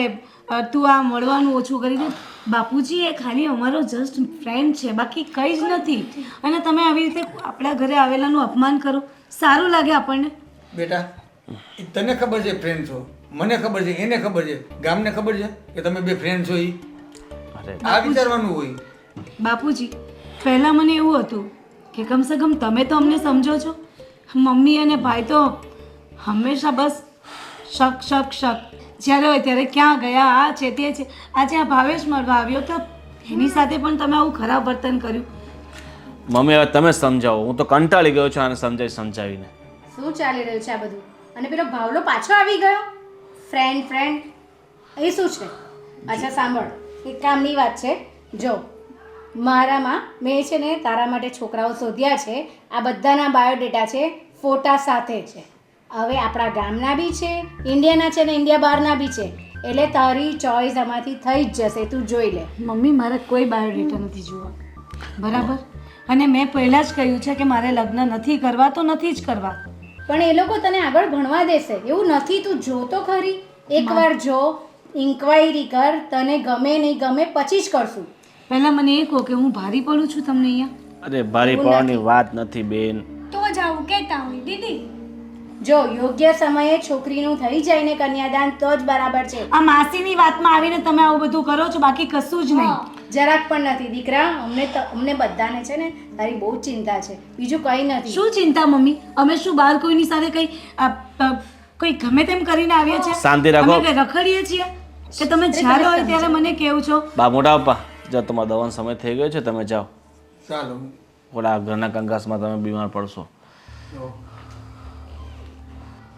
તું આ મળવાનું ઓછું કરી દે. બાપુજી એ ખાલી અમારો જસ્ટ ફ્રેન્ડ છે, બાકી કંઈ જ નથી. અને તમે આવી રીતે આપણા ઘરે આવેલાનું અપમાન કરો, સારું લાગે આપણને? બેટા ઈ તને ખબર છે ફ્રેન્ડ છો, મને ખબર છે, એને ખબર છે, ગામને ખબર છે કે તમે બે ફ્રેન્ડ છો. ઈ અરે આ વિચારવાનું હોય. બાપુજી પહેલાં મને એવું હતું કે કમસે કમ તમે તો અમને સમજો છો. મમ્મી અને ભાઈ તો હંમેશા બસ શક શક શક, જ્યારે હોય ત્યારે ક્યાં ગયા, આ છે તે છે. આજે આ ભાવેશ મળવા આવ્યો તો એની સાથે પણ તમે આવું ખરાબ વર્તન કર્યું. મમ્મી હવે તમે સમજાવો, હું તો કંટાળી ગયો છું આને સમજાવીને. શું ચાલી રહ્યું છે આ બધું? અને પેલો ભાવલો પાછો આવી ગયો? ફ્રેન્ડ ફ્રેન્ડ એ શું છે? અચ્છા સાંભળ, એક કામની વાત છે. જો મારામાં મેં છે ને તારા માટે છોકરાઓ શોધ્યા છે. આ બધાના બાયોડેટા છે, ફોટા સાથે છે. હવે આપણા ગામના બી છે, ઇન્ડિયાના છે ને ઇન્ડિયા બહારના બી છે. એટલે તારી ચોઈસ આમાંથી થઈ જ જશે, તું જોઈ લે. મમ્મી મારે કોઈ બાયોડેટા નથી જોવા, બરાબર? અને મેં પહેલાં જ કહ્યું છે કે મારે લગ્ન નથી કરવા તો નથી જ કરવા. પણ એ લોકો તને આગળ ભણવા દેશે એવું નથી. તું જો તો ખરી, એકવાર જો, ઇન્ક્વાયરી કર, તને ગમે નહીં ગમે પછી જ કરશું. પહેલાં મને એ કહો કે હું ભારી પડું છું તમને અહીંયા? અરે ભારી પડવાની વાત નથી બેન. તો જાવું કહેતા હોય દીદી. જો યોગ્ય સમયે છોકરીનું થઈ જાય ને કન્યાદાન તો જ બરાબર છે. આ માસીની વાતમાં આવીને તમે આવું બધું કરો છો, બાકી કશું જ નહીં. જરાક પણ નથી દીકરા. અમને બધાને છે ને તારી બહુ ચિંતા છે, બીજું કંઈ નથી. શું ચિંતા મમ્મી? અમે શું બહાર કોઈની સાથે કોઈ ગમે તેમ કરીને આવ્યા છે? શાંતિ રાખો. અમે કંઈ રખડીએ છીએ કે તમે જ્યારે હોય ત્યારે મને કેવું છો? બા મોટા પપ્પા જો તમારો દવાનો સમય થઈ ગયો છે, તમે જાઓ. ચાલો. ઓલા ઘરના કંકાસમાં તમે બીમાર પડશો.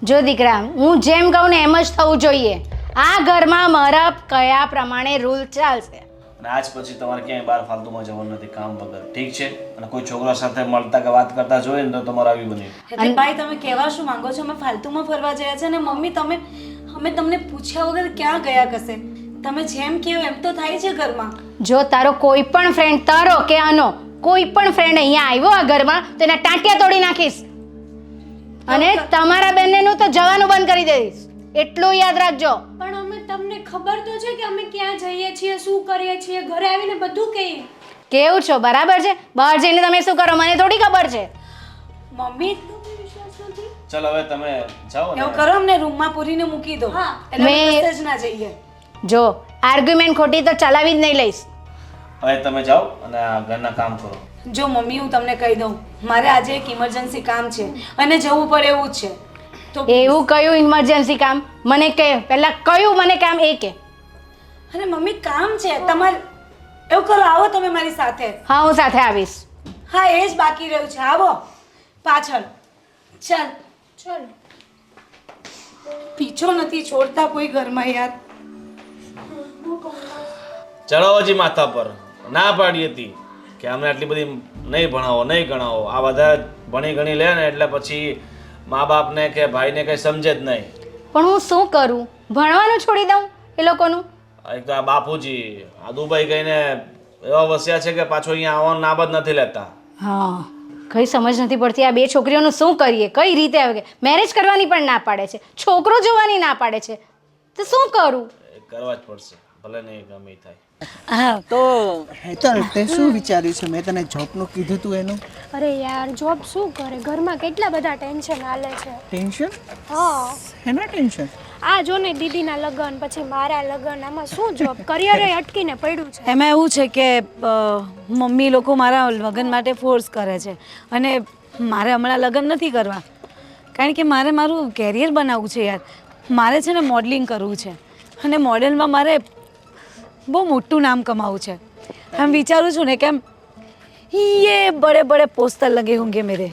જો દીકરા, હું જેમ કહું ને એમ જ થવું જોઈએ. આ ઘરમાં મારા કયા પ્રમાણે રૂલ ચાલશે. અને આજ પછી તમારે ક્યાંય બહાર ફાલતુમાં જવાનું નથી કામ વગર, ઠીક છે? અને કોઈ છોકરા સાથે મળતા કે વાત કરતા જોઈએ ને તો તમારે આવી બની. એટલે ભાઈ તમે કહેવા શું માંગો છો? અમે ફાલતુમાં ફરવા ગયા છે ને મમ્મી અમે તમને પૂછ્યા વગર ક્યાં ગયા કશે? તમે જેમ કહો એમ તો થાય છે ઘરમાં. જો તારો કોઈ પણ ફ્રેન્ડ, તારો કે આનો કોઈ પણ ફ્રેન્ડ અહીંયા આવ્યો આ ઘરમાં તો એના ટાંટિયા તોડી નાખીશ. અને તમારા બંનેનું તો જવાનું બંધ કરી દઈશ, એટલું યાદ રાખજો. પણ અમે તમને ખબર તો છે કે અમે ક્યાં જઈએ છીએ, શું કરીએ છીએ, ઘરે આવીને બધું કહીએ. કેવું છો? બરાબર છે. બહાર જઈને તમે શું કરો મને થોડી ખબર છે. મમ્મી ચાલો હવે તમે જાઓ. એવું કરો, અમને રૂમમાં પૂરીને મૂકી દો. એટલે મેં- બસ જ ના જઈએ. જો આર્ગ્યુમેન્ટ ખોટી તો ચલાવી જ નહીં લઈશ. હવે તમે જાઓ અને આ ઘરના કામ કરો. જો મમ્મી હું તમને કહી દઉં, મારે આજે એક ઇમરજન્સી કામ છે અને જવું પડે એવું જ છે. તો એવું કયું ઇમરજન્સી કામ મને કે પહેલા કયું મને કામ એ કે. અરે મમ્મી કામ છે તમારે. એવું કરો, આવો તમે મારી સાથે. હા હું સાથે આવીશ. હા એ જ બાકી રહ્યું છે. આવો પાછળ. ચાલ ચલો. પીછો નથી છોડતા કોઈ ઘરમાં યાર. ચડો હજી માથા પર ના પાડી હતી કે અમને આટલી બધી નહીં ભણાવો નહીં ગણાવો. આ બધા ભણી ગણી લે ને એટલે પછી મા બાપને કે ભાઈને કંઈ સમજે જ નહીં. પણ હું શું કરું? ભણવાનું છોડી દઉં એ લોકોનું? એક તો આ બાપુજી આ દુબઈ ગઈને એવા વસ્યા છે કે પાછો અહીંયા આવવાનું નામ જ નથી લેતા. હા કઈ સમજ નથી પડતી. આ બે છોકરીઓનું શું કરીએ? કઈ રીતે આવે કે મેરેજ કરવાની પણ ના પાડે છે, છોકરો જોવાની ના પાડે છે, તો શું કરું? એ કરવા જ પડશે, ભલે નહીં ગમે ઈ થાય. હા તો હેતલ તે શું વિચાર્યું છે? મેં તને જોબનું કીધું તું એનું. અરે યાર જોબ શું કરે, ઘરમાં કેટલા બધા ટેન્શન હાલે છે. ટેન્શન? હા એના ટેન્શન? આ જો ને દીદીના લગ્ન પછી મારા લગ્ન, આમાં શું જોબ કરિયરે અટકીને પડ્યું છે. એમાં એવું છે કે મમ્મી લોકો મારા લગ્ન માટે ફોર્સ કરે છે અને મારે હમણાં લગ્ન નથી કરવા, કારણ કે મારે મારું કેરિયર બનાવવું છે યાર. મારે છે ને મોડલિંગ કરવું છે અને મોડેલમાં મારે બહુ મોટું નામ કમાવું છે. આમ વિચારું છું ને કેમ ये बड़े बड़े पोस्टर लगे होंगे मेरे.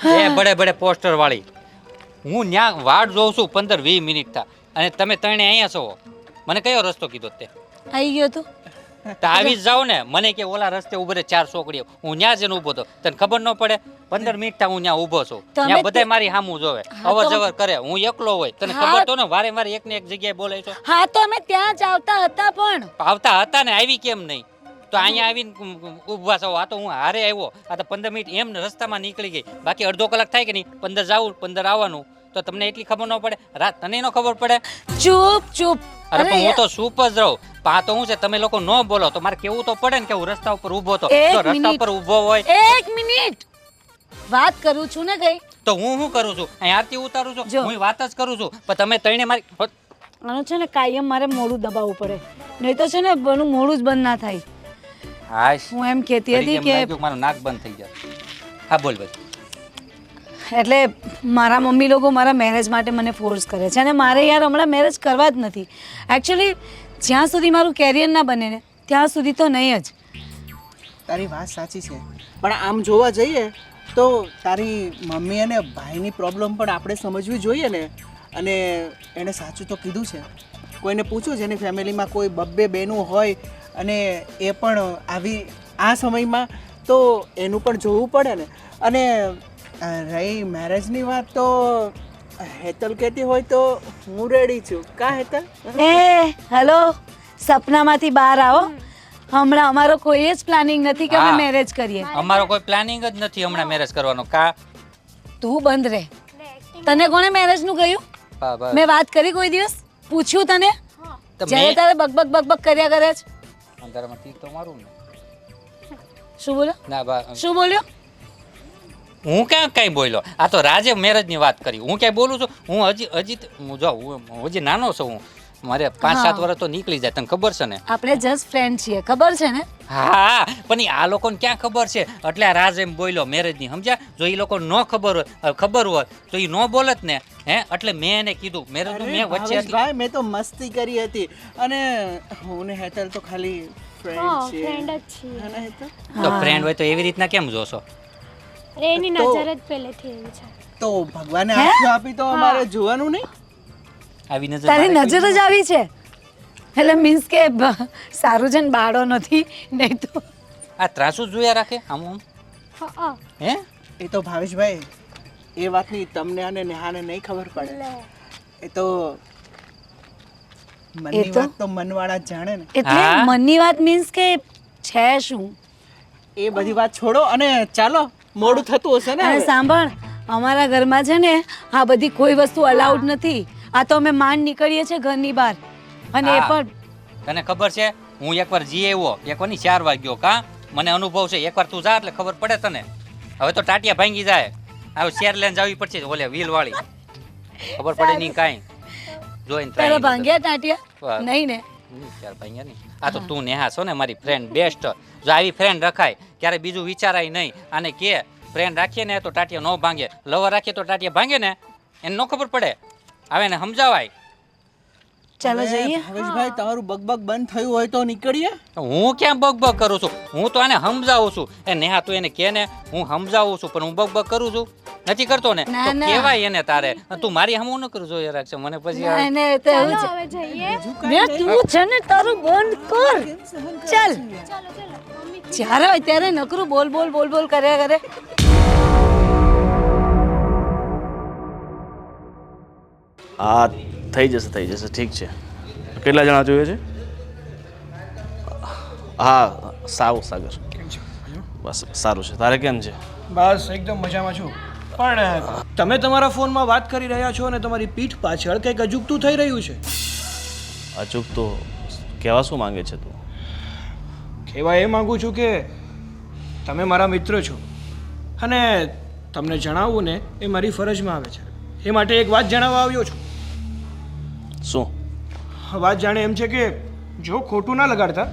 એ બડે બડે પોસ્ટર વાળી હું ન્યા વાટ જોઉં છું 15-20 મિનિટ થા અને તમે ત્રણે અહીંયા છો. મને કયો રસ્તો કીધો તે? આવી ગયો તું? તો આવી જ જાવ ને. મને કે ઓલા રસ્તે ઉભો રહે 4 છોકરીઓ, હું ન્યા જઈને ઊભો તો તને ખબર ન પડે? 15 મિનિટ થા હું ન્યા ઊભો છું. ત્યાં બધાય મારી સામું જોવે, અવર જવર કરે, હું એકલો હોય. તને ખબર તો ને વારે વારે એક ને એક જગ્યાએ બોલે છો. હા તો અમે ત્યાં જ આવતા હતા પણ આવતા હતા ને આવી કેમ નહીં? તો અહીંયા આવીને ઊભા છો. આ તો હું હારે આવ્યો. આ તો 15 મિનિટ એમ રસ્તામાં નીકળી ગઈ. બાકી અડધો કલાક થાય કે નહીં? 15 જાવું 15 આવવાનું. તો તમને એટલી ખબર ન પડે? રાત તને ન ખબર પડે? ચૂપ ચૂપ. અરે પણ હું તો ચૂપ જ રહું. પા તો હું છે તમે લોકો ન બોલો તો મારે કેવું તો પડે ને કે હું રસ્તા ઉપર ઊભો તો. એક જો રસ્તા મિનિટ. ઉપર ઊભો હોય એક મિનિટ વાત કરું છું ને કઈ. તો હું શું કરું છું? અહીં આરતી ઉતારું છું, જો. હું વાત જ કરું છું. પણ તમે ત્રણે મારી આનું છે ને કાયમ મારે મોડું દબાવવું પડે, નહીં તો છે ને બનું મોડું જ બંધ ના થાય. હાશ હું એમ કહેતી હતી કે મારું નાક બંધ થઈ જાય. હા બોલ ભાઈ. એટલે મારા મમ્મી લોકો મારા મેરેજ માટે મને ફોર્સ કરે છે અને મારે યાર હમણાં મેરેજ કરવા જ નથી. એકચ્યુઅલી જ્યાં સુધી મારું કેરિયર ના બને ને ત્યાં સુધી તો નહીં જ. તારી વાત સાચી છે, પણ આમ જોવા જઈએ તો તારી મમ્મી અને ભાઈની પ્રોબ્લેમ પણ આપણે સમજવી જોઈએ ને. અને એણે સાચું તો કીધું છે. કોઈને પૂછો જેની ફેમિલીમાં કોઈ બબ્બે બહેનું હોય અને એ પણ આવી આ સમયમાં, તો એનું પણ જોવું પડે ને. અને રહી મેરેજની વાત તો હેતલ કહેતી હોય તો હું રેડી છું. કા હેતલ? એ હેલો, સપનામાંથી બહાર આવો. હમણાં અમારો કોઈ જ પ્લાનિંગ નથી કે અમે હા. મેરેજ કરીએ. અમારો કોઈ પ્લાનિંગ જ નથી હમણાં મેરેજ કરવાનો. કા તું બંધ રહે. તને કોણે મેરેજનું કહ્યું? મેં વાત કરી કોઈ દિવસ? પૂછ્યું તને? તો જ્યારે મેં તારે બકબક બકબક કર્યા કરે છે. અંધારામાં તીર તો મારું ને. શું બોલ્યો? ના બા શું બોલ્યો? હું ક્યાં કઈ બોલ્યો? આ તો રાજે મેરેજની વાત કરી. હું ક્યાંય બોલું છું? હું હજી નાનો છું. હું મારે 5-7 વર્ષ તો નીકળી જાય. તને ખબર છે ને? આપણે જસ્ટ ફ્રેન્ડ છીએ, ખબર છે ને? હા પણ આ લોકોને ક્યાં ખબર છે? એટલે આ રાજ એમ બોલ્યો મેરેજની, સમજ્યા? જો એ લોકો ન ખબર હોય તો એ ન બોલત ને. હે એટલે મેં એને કીધું મેરેજનું. મેં વચ્ચે ભાઈ મેં તો મસ્તી કરી હતી અને હું ને હેતલ તો ખાલી ફ્રેન્ડ છીએ. ફ્રેન્ડ જ છીએ. હે ને હેતલ? તો ફ્રેન્ડ હોય તો એવી રીતના કેમ જોશો? અરે એની નજર જ પહેલેથી એવી છે. તો ભગવાને આંખો આપી તો અમારે જોવાનું નહીં? આવી નજર તારી મારે નજર જ આવી છે એટલે મીન્સ કે સારું છે ને બાળો નથી, નહીં તો આ ત્રાસુ જ જોયા રાખે આમ આમ. હા હે એ તો ભાવેશભાઈ એ વાતની તમને અને નેહાને નહીં ખબર પડે. એ તો મનની તો- વાત તો મનવાળા જ જાણે ને. એટલે હા. મનની વાત મીન્સ કે છે શું? એ બધી વાત છોડો અને ચાલો, મોડું થતું હશે ને અને હવે. સાંભળ, અમારા ઘરમાં છે ને આ બધી કોઈ વસ્તુ અલાઉડ નથી. આ તો અમે માંડ નીકળીએ છીએ ઘરની બહાર અને એ હા. પણ તને ખબર છે હું એકવાર જી આવ્યો, એકવાર ની 4 વાગ્યો. કા મને અનુભવ છે. એકવાર તું જા એટલે ખબર પડે તને. હવે તો ટાટિયા ભાંગી જાય. હવે શેર લઈને જવી પડશે ઓલે વ્હીલ વાળી. ખબર પડે નહીં કાંઈ. જોઈને તારા try ભાંગ્યા ટાટિયા વાહ. નહીં ને? ચાર ભાઈ નહીં. આ તો તું નેહા છો ને મારી ફ્રેન્ડ બેસ્ટ. જો આવી ફ્રેન્ડ રખાય ક્યારે બીજું વિચારાય નહીં. અને કે ફ્રેન્ડ રાખીએ ને તો ટાટિયા ન ભાંગે, લવર રાખીએ તો ટાટિયા ભાંગે ને એને ન ખબર પડે. આવે ને સમજાવાય. ચાલો જઈએ. ભાવેશભાઈ તમારું બકબક બંધ થયું હોય તો નીકળીએ. હું ક્યાં બકબક કરું છું? હું તો આને સમજાવું છું. એ નેહા તું એને કે ને હું સમજાવું છું, પણ હું બકબક કરું છું નથી કરતો ને ના, તો ના. કહેવાય એને તારે. તું મારી હમું ન કરું જોઈએ રાખશે મને પછી ના, એને તો એવું ચાલો છે. હવે જઈએ. બે તું છે ને તારું બંધ કર. ચાલ ચાલો ચાલો મમ્મી જ્યારે હોય ત્યારે નકરું બોલ બોલ બોલ બોલ કર્યા કરે. હા થઈ જશે ઠીક છે. કેટલા જણા જોઈએ છે? હા સાગર બસ સારું છે. તારે કેમ છે? બસ એકદમ મજામાં છું. પણ તમે તમારા ફોનમાં વાત કરી રહ્યા છો અને તમારી પીઠ પાછળ કંઈક અજુગતું થઈ રહ્યું છે. અચૂક તો કહેવા શું માંગે છે તું? કહેવા એ માંગુ છું કે તમે મારા મિત્ર છો અને તમને જણાવવું ને એ મારી ફરજમાં આવે છે. એ માટે એક વાત જણાવવા આવ્યો છું. શું? વાત જાણે એમ છે કે જો ખોટું ના લગાડતા,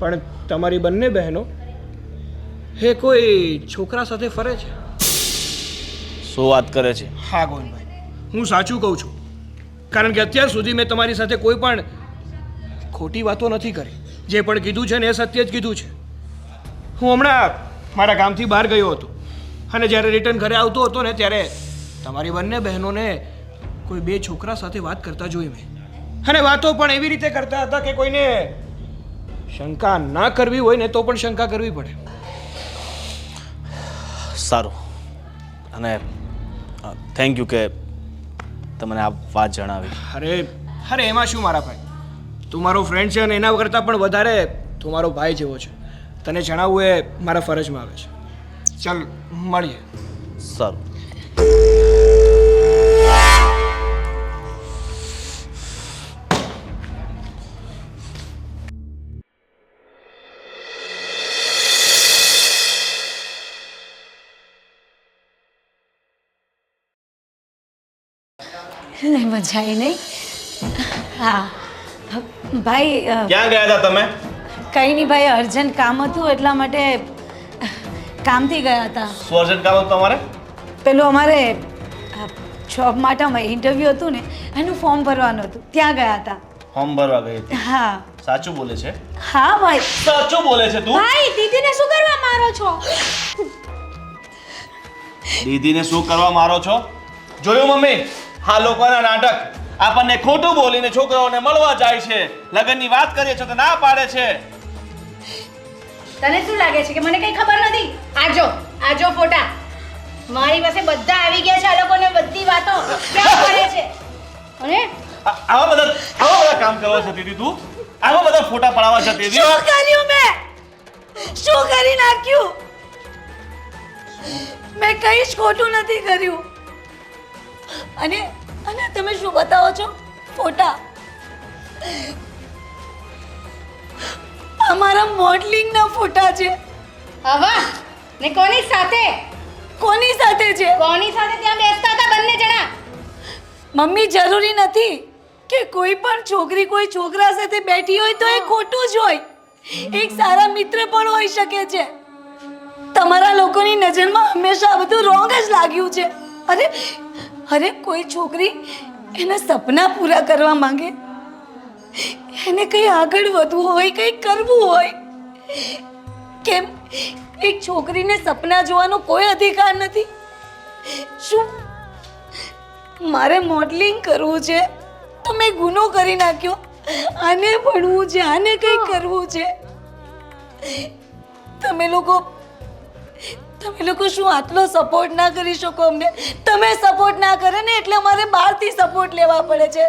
પણ તમારી બંને બહેનો એ કોઈ છોકરા સાથે ફરે છે. શું વાત કરે છે? હા ગોવિંદભાઈ, હું સાચું કહું છું. કારણ કે અત્યાર સુધી મેં તમારી સાથે કોઈ પણ ખોટી વાતો નથી કરી. જે પણ કીધું છે ને એ સત્ય જ કીધું છે. હું હમણાં મારા ગામથી બહાર ગયો હતો અને જ્યારે રિટર્ન ઘરે આવતો હતો ને ત્યારે તમારી બંને બહેનોને કોઈ બે છોકરા સાથે વાત કરતા જોઈ મેં. અને વાતો પણ એવી રીતે કરતા હતા કે કોઈને શંકા ના કરવી હોય ને તો પણ શંકા કરવી પડે. સારું, અને થેન્ક યુ કે તમને આ વાત જણાવી. અરે એમાં શું મારા ભાઈ, તું મારો ફ્રેન્ડ છે અને એના કરતાં પણ વધારે તું મારો ભાઈ જેવો છે. તને જણાવવું એ મારા ફરજમાં આવે છે. ચાલ મળીએ. સારું. મજા આવી નહીં? હા ભાઈ ક્યાં ગયા હતા તમે? કંઈ નહીં ભાઈ, અર્જન્ટ કામ હતું એટલા માટે કામથી ગયા હતા. શું અર્જન્ટ કામ હતું તમારે? પેલું અમારે જોબ માટે ઇન્ટરવ્યૂ હતું ને એનું ફોર્મ ભરવાનું હતું, ત્યાં ગયા હતા. ફોર્મ ભરવા ગઈ હતી? હા સાચું બોલે છે? હા ભાઈ. સાચું બોલે છે તું? ભાઈ દીદીને શું કરવા મારો છો? દીદીને શું કરવા મારો છો? જોયું મમ્મી, આ લોકોના નાટક. આપણને ખોટું બોલીને છોકરાઓને મળવા જાય છે, લગ્નની વાત કરીએ છો તો ના પાડે છે. તને શું લાગે છે કે મને કઈ ખબર નથી? આજો ફોટા મારી પાસે બધા આવી ગયા છે. આ લોકોને બધી વાતો ક્યાં કરે છે? અને આવા બધા કામ કરવા જતી હતી તું? આવા બધા ફોટા પડાવવા જતી હતી? શું કર્યું મેં? શું કરી નાખ્યું? મેં કંઈ જ ખોટું નથી કર્યું. અને તમે શું બતાવો છો? ફોટા. અમારા મોડલિંગના ફોટા છે. હવા ને કોની સાથે કોની સાથે છે? કોની સાથે ત્યાં બેસતા હતા બંને જણા? મમ્મી, જરૂરી નથી કે કોઈ પણ છોકરી કોઈ છોકરા સાથે બેઠી હોય તો એ ખોટું જ હોય. એક સારા મિત્ર પણ હોઈ શકે છે. તમારા લોકોની નજરમાં હંમેશા આ બધું રોંગ જ લાગ્યું છે. અરે કોઈ છોકરી એના સપના પૂરા કરવા માંગે, એને કંઈ આગળ વધવું હોય, કંઈ કરવું હોય, કેમ એક છોકરીને સપના જોવાનો કોઈ અધિકાર નથી? શું મારે મોડલિંગ કરવું છે તો મેં ગુનો કરી નાખ્યો? આને ભણવું છે, આને કંઈ કરવું છે? તમે લોકો શું આટલો સપોર્ટ ના કરી શકો અમને? તમે સપોર્ટ ના કરે ને એટલે અમારે બહારથી સપોર્ટ લેવા પડે છે.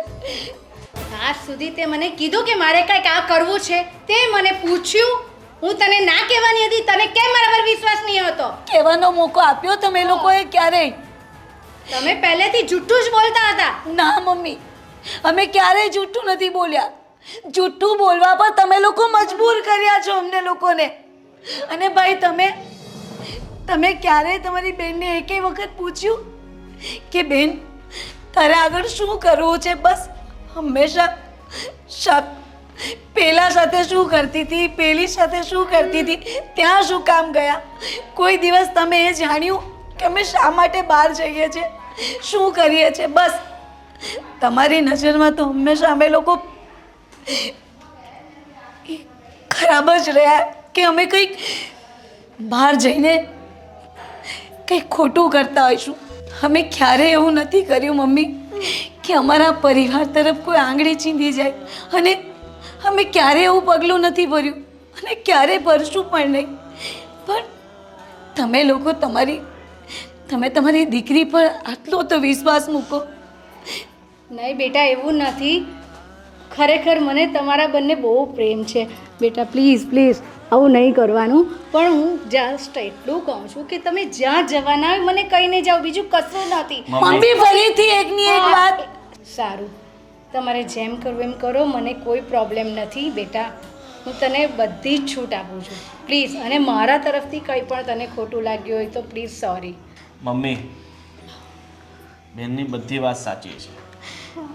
આજ સુધી તે મને કીધું કે મારે કંઈક આ કરવું છે, તે મને પૂછ્યું. હું તને ના કહેવાની હતી, તને કેમ મારા પર વિશ્વાસ નહીં હતો? કહેવાનો મોકો આપ્યો તમે લોકોએ ક્યારેય? તમે પહેલેથી જૂઠું જ બોલતા હતા. ના મમ્મી, અમે ક્યારેય જૂઠું નથી બોલ્યા. જૂઠું બોલવા પર તમે લોકો મજબૂર કર્યા છો અમને લોકોને. અને ભાઈ, તમે ક્યારેય તમારી બેનને એકેય વખત પૂછ્યું કે બેન તારે આગળ શું કરવું છે? બસ હંમેશા પેલા સાથે શું કરતી હતી, પેલી સાથે શું કરતી હતી, ત્યાં શું કામ ગયા? કોઈ દિવસ તમે એ જાણ્યું કે અમે શા માટે બહાર જઈએ છીએ, શું કરીએ છીએ? બસ તમારી નજરમાં તો હંમેશા અમે લોકો ખરાબ જ રહ્યા કે અમે કંઈક બહાર જઈને કંઈક ખોટું કરતા હોઈશું. અમે ક્યારેય એવું નથી કર્યું મમ્મી કે અમારા પરિવાર તરફ કોઈ આંગળી ચીંધી જાય, અને અમે ક્યારેય એવું પગલું નથી ભર્યું અને ક્યારેય ભરશું પણ નહીં. પણ તમે લોકો તમે તમારી દીકરી પર આટલો તો વિશ્વાસ મૂકો. નહીં બેટા, એવું નથી. ખરેખર મને તમારા બંને બહુ પ્રેમ છે બેટા. પ્લીઝ પ્લીઝ આવું નહીં કરવાનું. પણ હું જસ્ટ એટલું કહું છું કે તમે જ્યાં જવાના હોય મને કહીને જાઓ, બીજું કશું નથી. મમ્મી ફરીથી એકની એક વાત. સારું, તમારે જેમ કરવું એમ કરો, મને કોઈ પ્રોબ્લેમ નથી બેટા. હું તને બધી જ છૂટ આપું છું પ્લીઝ. અને મારા તરફથી કંઈ પણ તને ખોટું લાગ્યું હોય તો પ્લીઝ સોરી. મમ્મી, બેનની બધી વાત સાચી છે.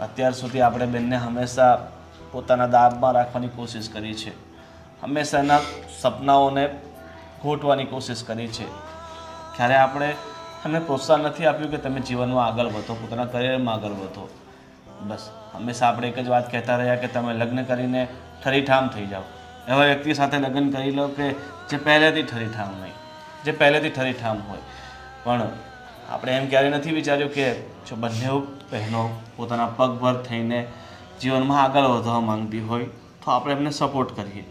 અત્યાર સુધી આપણે બેનને હંમેશા પોતાના દાબમાં રાખવાની કોશિશ કરી છે, હંમેશા એના સપનાઓને ઘોટવાની કોશિશ કરી છે. ક્યારે આપણે એમને પ્રોત્સાહન નથી આપ્યું કે તમે જીવનમાં આગળ વધો, પોતાના કરિયરમાં આગળ વધો. બસ હંમેશા આપણે એક જ વાત કહેતા રહ્યા કે તમે લગ્ન કરીને ઠરીઠામ થઈ જાઓ. એવા વ્યક્તિ સાથે લગ્ન કરી લો કે જે પહેલેથી ઠરીઠામ નહીં, જે પહેલેથી ઠરીઠામ હોય. પણ આપણે એમ ક્યારેય નથી વિચાર્યું કે જો બંને બહેનો પોતાના પગભર થઈને જીવનમાં આગળ વધવા માંગતી હોય તો આપણે એમને સપોર્ટ કરીએ.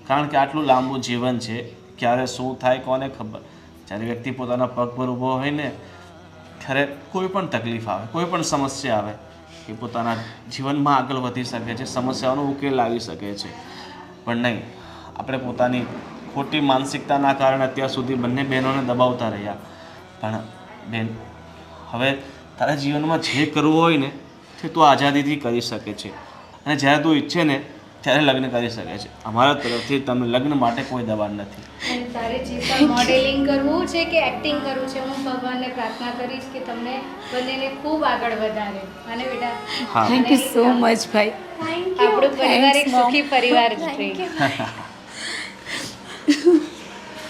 કારણ કે આટલું લાંબુ જીવન છે, ક્યારે શું થાય કોને ખબર. જ્યારે વ્યક્તિ પોતાના પગ પર ઊભો હોય ને ત્યારે કોઈ પણ તકલીફ આવે, કોઈ પણ સમસ્યા આવે, એ પોતાના જીવનમાં આગળ વધી શકે છે, સમસ્યાઓનો ઉકેલ લાવી શકે છે. પણ નહીં, આપણે પોતાની ખોટી માનસિકતાના કારણે અત્યાર સુધી બંને બહેનોને દબાવતા રહ્યા. પણ બેન, હવે તારા જીવનમાં જે કરવું હોય ને તે તું આઝાદીથી કરી શકે છે, અને જ્યારે તું ઈચ્છે ને ત્યારે લગ્ન કરી શકે છે. અમારા તરફથી તમને લગ્ન માટે કોઈ દબાણ નથી. અને તારે જે પણ મોડેલિંગ કરવું છે કે એક્ટિંગ કરવું છે, હું ભગવાનને પ્રાર્થના કરીશ કે તમને બંનેને ખૂબ આગળ વધારે. અને બેટા, હા, થેન્ક યુ સો મચ ભાઈ. આપણો પરિવાર એક સુખી પરિવાર જ રહે.